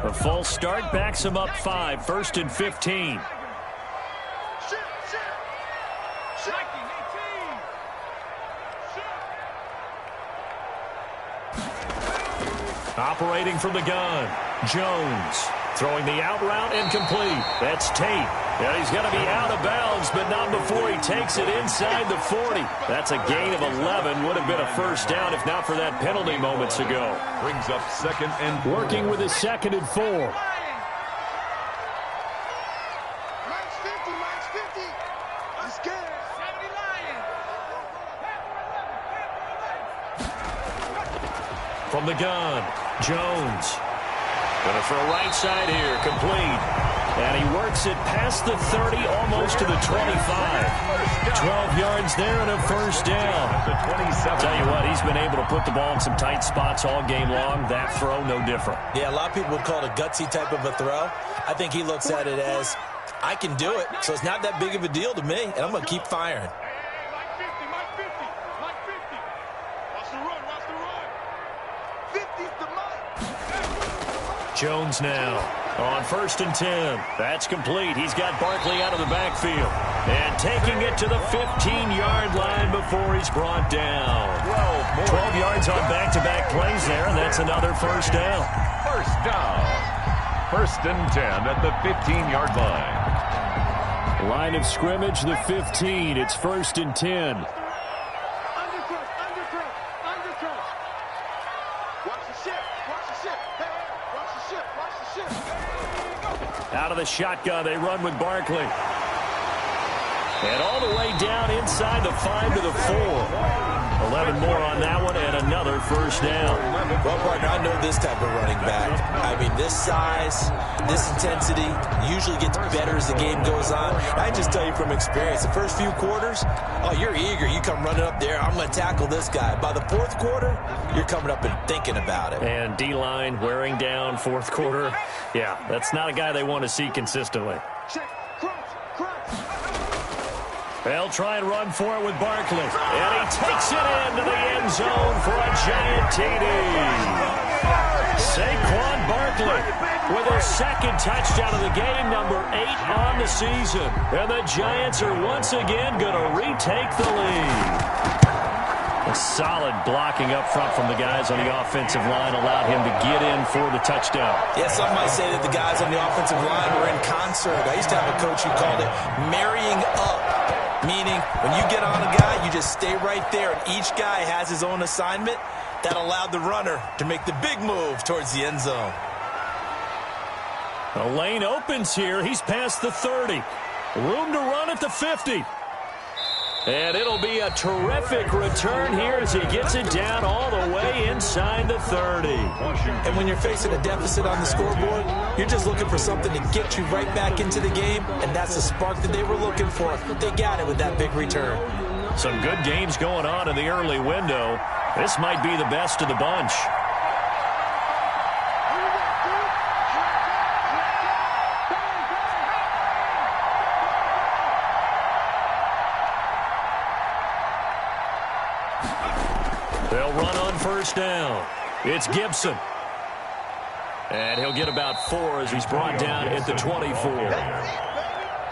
A false start backs him up 5, 1st and 15. Operating from the gun, Jones. Throwing the out route incomplete. That's Tate. And he's going to be out of bounds, but not before he takes it inside the 40. That's a gain of 11. Would have been a first down if not for that penalty moments ago. Brings up second and working with his 2nd and 4. Mike's 50, Mike's 50. I'm scared. 70 Lion. From the gun, Jones. Going to throw right side here, complete. And he works it past the 30, almost to the 25. 12 yards there and a first down. Tell you what, he's been able to put the ball in some tight spots all game long. That throw, no different. Yeah, a lot of people would call it a gutsy type of a throw. I think he looks at it as, I can do it, so it's not that big of a deal to me, and I'm going to keep firing. Mike 50, Mike 50, Mike 50. Watch the run, watch the run. 50's the Mike. Jones now on 1st and 10. That's complete. He's got Barkley out of the backfield. And taking it to the 15-yard line before he's brought down. 12 yards on back-to-back plays there, and that's another first down. First down. 1st and 10 at the 15-yard line. Line of scrimmage, the 15. It's 1st and 10. Undercut. Watch the ship, watch the ship. Hey, watch the ship, watch the ship. Out of the shotgun, they run with Barkley. And all the way down inside the 5 to the 4. 11 more on that one and another first down. Well, partner, I know this type of running back. I mean, this size, this intensity usually gets better as the game goes on. I just tell you from experience, the first few quarters, oh, you're eager. You come running up there, I'm going to tackle this guy. By the 4th quarter, you're coming up and thinking about it. And D-line wearing down 4th quarter. Yeah, that's not a guy they want to see consistently. Check, crunch. They'll try and run for it with Barkley. And he takes it into the end zone for a giant TD. Saquon Barkley with his 2nd touchdown of the game, number 8 on the season. And the Giants are once again going to retake the lead. A solid blocking up front from the guys on the offensive line allowed him to get in for the touchdown. Yeah, some might say that the guys on the offensive line were in concert. I used to have a coach who called it marrying up. Meaning, when you get on a guy, you just stay right there, and each guy has his own assignment. That allowed the runner to make the big move towards the end zone. The lane opens here. He's past the 30. Room to run at the 50. And it'll be a terrific return here as he gets it down all the way inside the 30. And when you're facing a deficit on the scoreboard, you're just looking for something to get you right back into the game, and that's the spark that they were looking for. They got it with that big return. Some good games going on in the early window. This might be the best of the bunch. They'll run on first down. It's Gibson. And he'll get about 4 as he's brought down at the 24.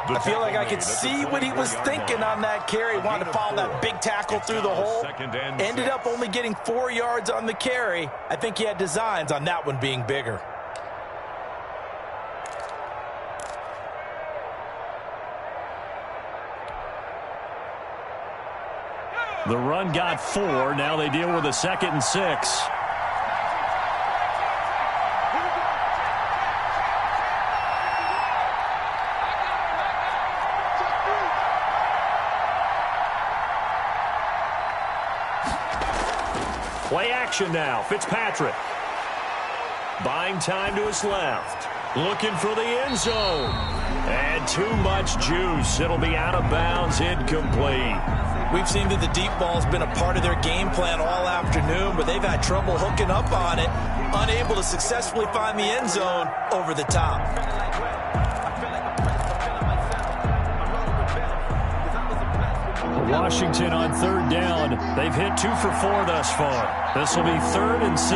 I feel like I could see what he was thinking on that carry. Wanted to follow that big tackle through the hole. Ended up only getting 4 yards on the carry. I think he had designs on that one being bigger. The run got 4. Now they deal with a 2nd and 6. Play action now. Fitzpatrick. Buying time to his left. Looking for the end zone. And too much juice. It'll be out of bounds, incomplete. We've seen that the deep ball's been a part of their game plan all afternoon, but they've had trouble hooking up on it, unable to successfully find the end zone over the top. Washington on 3rd down. They've hit 2 for 4 thus far. This will be 3rd and 6.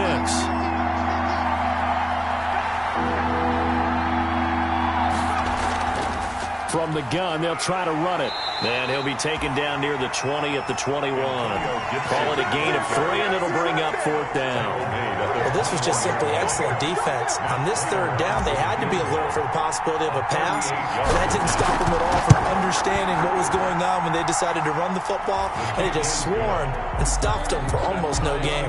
From the gun, they'll try to run it. And he'll be taken down near the 20 at the 21. Call it a gain of 3, and it'll bring up 4th down. Well, this was just simply excellent defense. On this 3rd down, they had to be alert for the possibility of a pass. But that didn't stop them at all from understanding what was going on when they decided to run the football. And they just swarmed and stuffed them for almost no gain.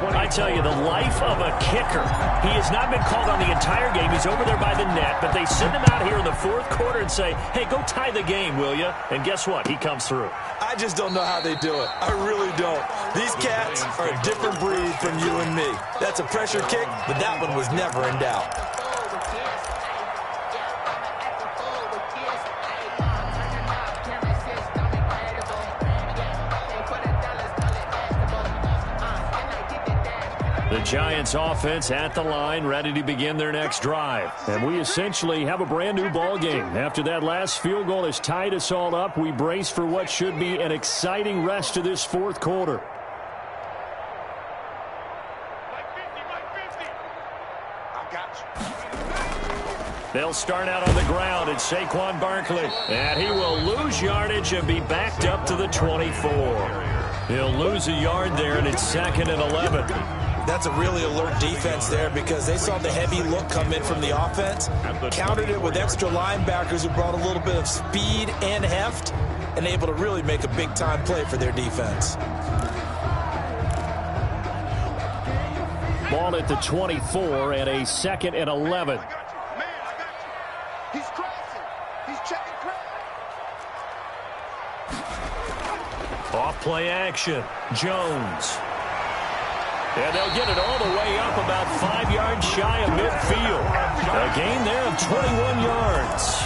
I tell you, the life of a kicker. He has not been called on the entire game. He's over there by the net, but they send him out here in the 4th quarter and say, hey, go tie the game, will you? And guess what? He comes through. I just don't know how they do it. I really don't. These cats are a different breed from you and me. That's a pressure kick, but that one was never in doubt. The Giants offense at the line, ready to begin their next drive. And we essentially have a brand new ball game. After that last field goal has tied us all up, we brace for what should be an exciting rest of this 4th quarter. They'll start out on the ground. It's Saquon Barkley. And he will lose yardage and be backed up to the 24. He'll lose a yard there, and it's 2nd and 11. That's a really alert defense there because they saw the heavy look come in from the offense, countered it with extra linebackers who brought a little bit of speed and heft, and able to really make a big-time play for their defense. Ball at the 24 and a 2nd and 11. He's crossing. He's checking crack. Off play action. Jones. And they'll get it all the way up about 5 yards shy of midfield. A gain there of 21 yards.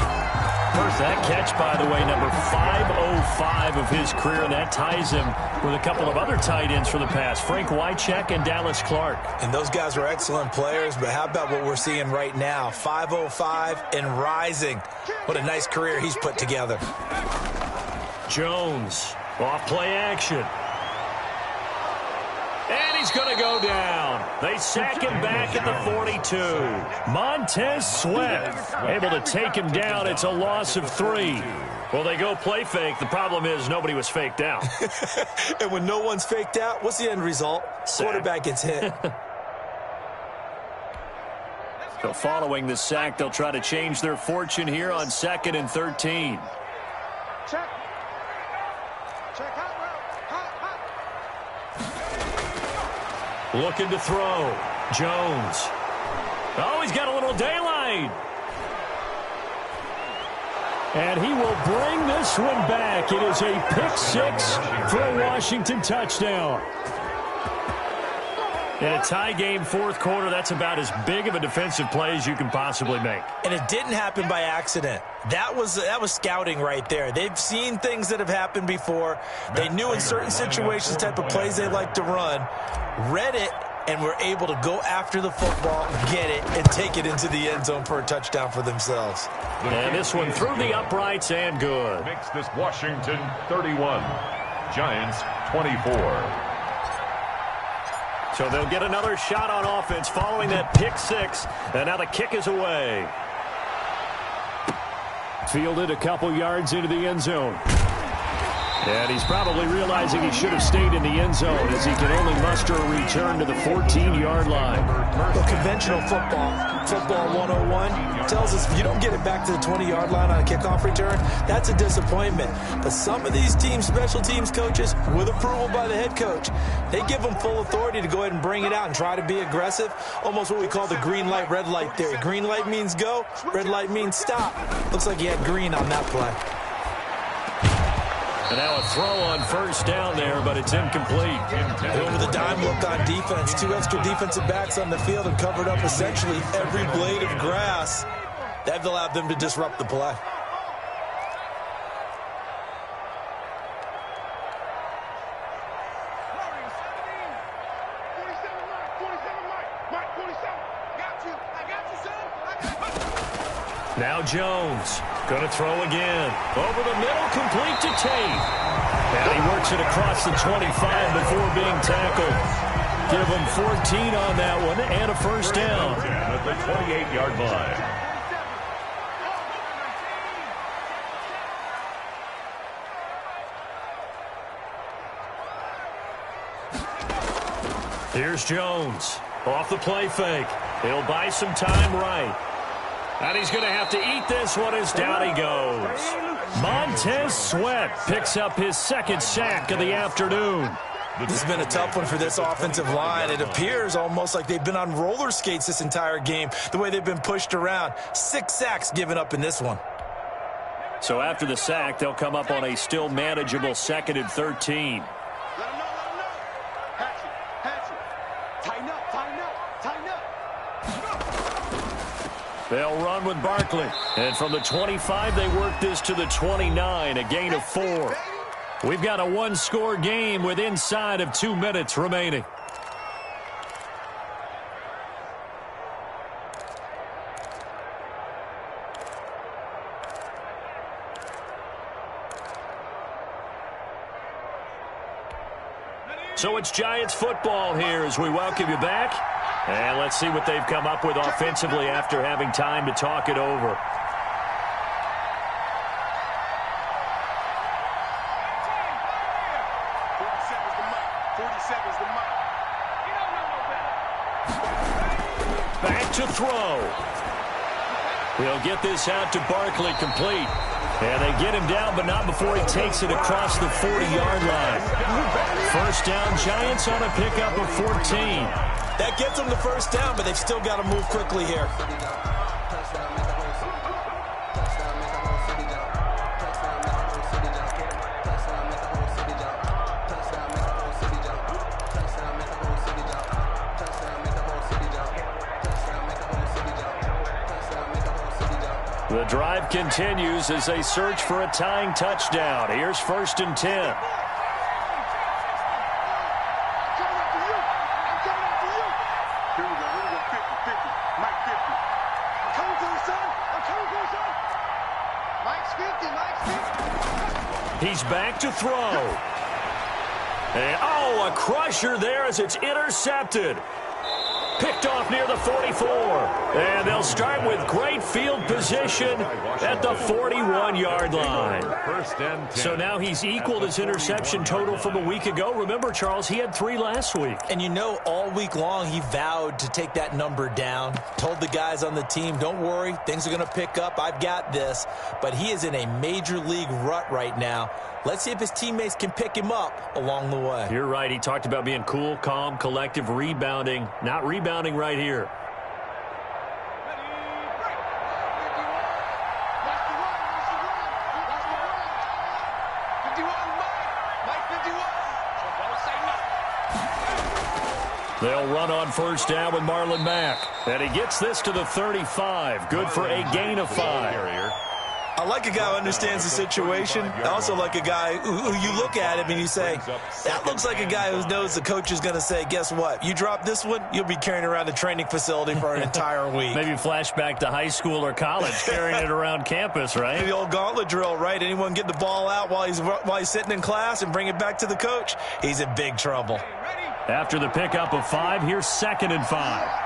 That catch, by the way, number 505 of his career, and that ties him with a couple of other tight ends for the past, Frank Wycheck and Dallas Clark. And those guys are excellent players, but how about what we're seeing right now? 505 and rising. What a nice career he's put together. Jones, off play action. And he's going to go down. They sack him back at the 42. Montez Sweat able to take him down. It's a loss of 3. Well, they go play fake. The problem is nobody was faked out. And when no one's faked out, what's the end result? Sack. Quarterback gets hit. So following the sack, they'll try to change their fortune here on 2nd and 13. Check. Check hot route. Hot. Looking to throw. Jones. Oh, he's got a little daylight. And he will bring this one back. It is a pick-6 for a Washington touchdown. In a tie game, 4th quarter, that's about as big of a defensive play as you can possibly make. And it didn't happen by accident. That was scouting right there. They've seen things that have happened before. They knew in certain situations type of plays they like to run, read it, and were able to go after the football, get it, and take it into the end zone for a touchdown for themselves. And this one through the uprights and good. Makes this Washington 31, Giants 24. So they'll get another shot on offense following that pick-6, and now the kick is away. Fielded a couple yards into the end zone. And he's probably realizing he should have stayed in the end zone as he can only muster a return to the 14-yard line. Well, conventional football 101, tells us if you don't get it back to the 20-yard line on a kickoff return, that's a disappointment. But some of these teams, special teams coaches, with approval by the head coach, they give them full authority to go ahead and bring it out and try to be aggressive. Almost what we call the green light, red light theory. Green light means go, red light means stop. Looks like he had green on that play. And now a throw on 1st down there, but it's incomplete. Over the dime look on defense. 2 extra defensive backs on the field and covered up essentially every blade of grass. That allowed them to disrupt the play. Now Jones going to throw again. Over the middle, complete to Tate. And he works it across the 25 before being tackled. Give him 14 on that one and a 1st down. At the 28-yard line. Here's Jones. Off the play fake. He'll buy some time right. And he's going to have to eat this one as down he goes. Montez Sweat picks up his second sack of the afternoon. This has been a tough one for this offensive line. It appears almost like they've been on roller skates this entire game, the way they've been pushed around. 6 sacks given up in this one. So after the sack, they'll come up on a still manageable 2nd and 13. Let him know, let him know. Hatch it. Tighten up, tighten up, tighten up. They'll run with Barkley. And from the 25, they work this to the 29, a gain of 4. We've got a one-score game with inside of 2 minutes remaining. So it's Giants football here as we welcome you back. And let's see what they've come up with offensively after having time to talk it over. Back to throw. He'll get this out to Barkley complete. And they get him down, but not before he takes it across the 40-yard line. First down, Giants on a pickup of 14. That gets them the first down, but they've still got to move quickly here. The drive continues as they search for a tying touchdown. Here's 1st and 10. He's back to throw. And, a crusher there as it's intercepted. Picked off near the 44. And they'll start with great field position at the 41-yard line. So now he's equaled his interception total from a week ago. Remember, Charles, he had 3 last week. And you know, all week long he vowed to take that number down. Told the guys on the team, don't worry, things are going to pick up. I've got this. But he is in a major league rut right now. Let's see if his teammates can pick him up along the way. You're right. He talked about being cool, calm, collective, rebounding. Not rebounding right here. They'll run on first down with Marlon Mack. And he gets this to the 35. Good for a gain of 5. I like a guy who understands the situation. I also like a guy who you look at him and you say, that looks like a guy who knows the coach is going to say, guess what? You drop this one, you'll be carrying around the training facility for an entire week. Maybe flashback to high school or college, carrying it around campus, right? The old gauntlet drill, right? Anyone get the ball out while he's sitting in class and bring it back to the coach? He's in big trouble. After the pickup of 5, here's 2nd and 5.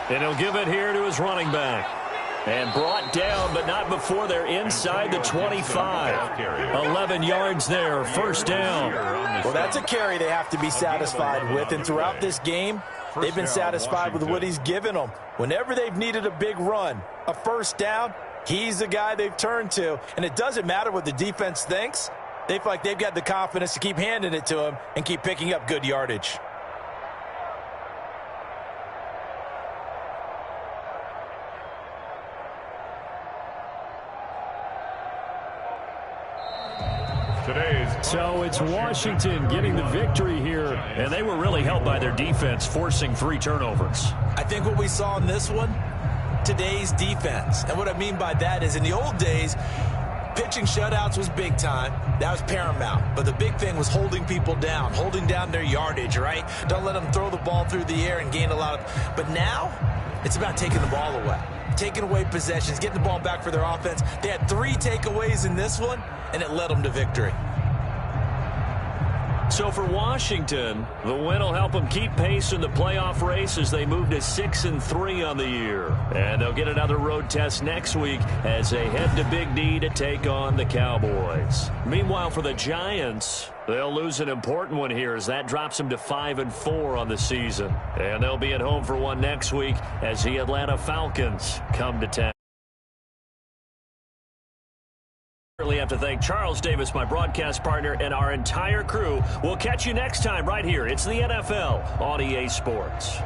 And he'll give it here to his running back. And brought down, but not before they're inside the 25. 11 yards there, first down. Well, that's a carry they have to be satisfied with. And throughout this game, they've been satisfied with what he's given them. Whenever they've needed a big run, a first down, he's the guy they've turned to. And it doesn't matter what the defense thinks. They feel like they've got the confidence to keep handing it to him and keep picking up good yardage. So it's Washington getting the victory here, and they were really helped by their defense, forcing 3 turnovers. I think what we saw in this one, today's defense. And what I mean by that is in the old days, pitching shutouts was big time. That was paramount. But the big thing was holding people down, holding down their yardage, right? Don't let them throw the ball through the air and gain a lot of... But now, it's about taking the ball away. Taking away possessions, getting the ball back for their offense. They had 3 takeaways in this one, and it led them to victory. So for Washington, the win will help them keep pace in the playoff race as they move to 6-3 on the year. And they'll get another road test next week as they head to Big D to take on the Cowboys. Meanwhile, for the Giants, they'll lose an important one here as that drops them to 5-4 on the season. And they'll be at home for one next week as the Atlanta Falcons come to town. I have to thank Charles Davis, my broadcast partner, and our entire crew. We'll catch you next time right here. It's the NFL on EA Sports.